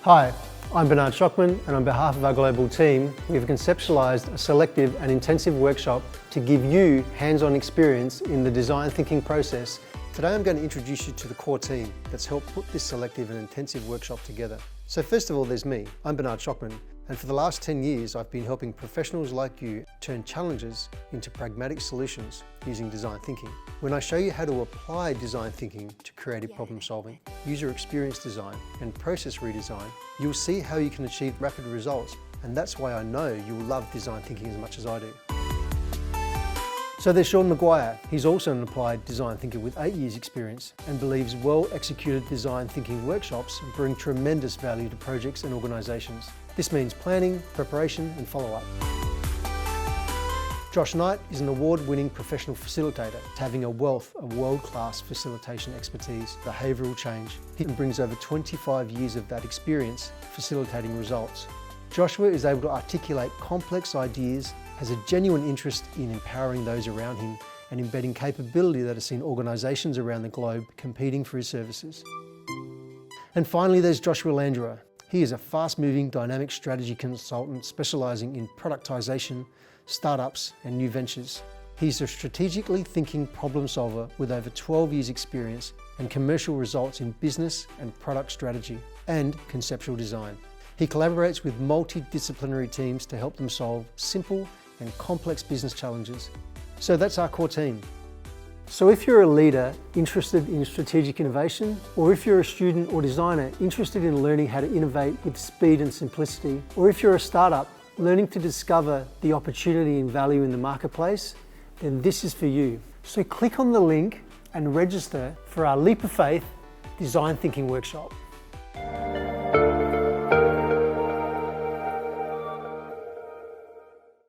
Hi, I'm Schokman, and on behalf of our global team, we've conceptualized a selective and intensive workshop to give you hands-on experience in the design thinking process. Today I'm going to introduce you to the core team that's helped put this selective and intensive workshop together. So first of all, there's me. I'm Schokman, and for the last 10 years I've been helping professionals like you turn challenges into pragmatic solutions using design thinking. When I show you how to apply design thinking to creative problem solving, user experience design and process redesign, you'll see how you can achieve rapid results, and that's why I know you'll love design thinking as much as I do. So there's McGuire. He's also an applied design thinker with 8 years experience and believes well-executed design thinking workshops bring tremendous value to projects and organisations. This means planning, preparation and follow-up. Josh Knight is an award-winning professional facilitator, having a wealth of world-class facilitation expertise, behavioural change. He brings over 25 years of that experience facilitating results. Joshua is able to articulate complex ideas, has a genuine interest in empowering those around him and embedding capability that has seen organisations around the globe competing for his services. And finally, there's Joshua Landreau. He is a fast-moving dynamic strategy consultant specialising in productisation, startups and new ventures. He's a strategically thinking problem solver with over 12 years experience and commercial results in business and product strategy and conceptual design. He collaborates with multidisciplinary teams to help them solve simple and complex business challenges. So that's our core team. So if you're a leader interested in strategic innovation, or if you're a student or designer interested in learning how to innovate with speed and simplicity, or if you're a startup learning to discover the opportunity and value in the marketplace, then this is for you. So click on the link and register for our Leap of Faith Design Thinking Workshop.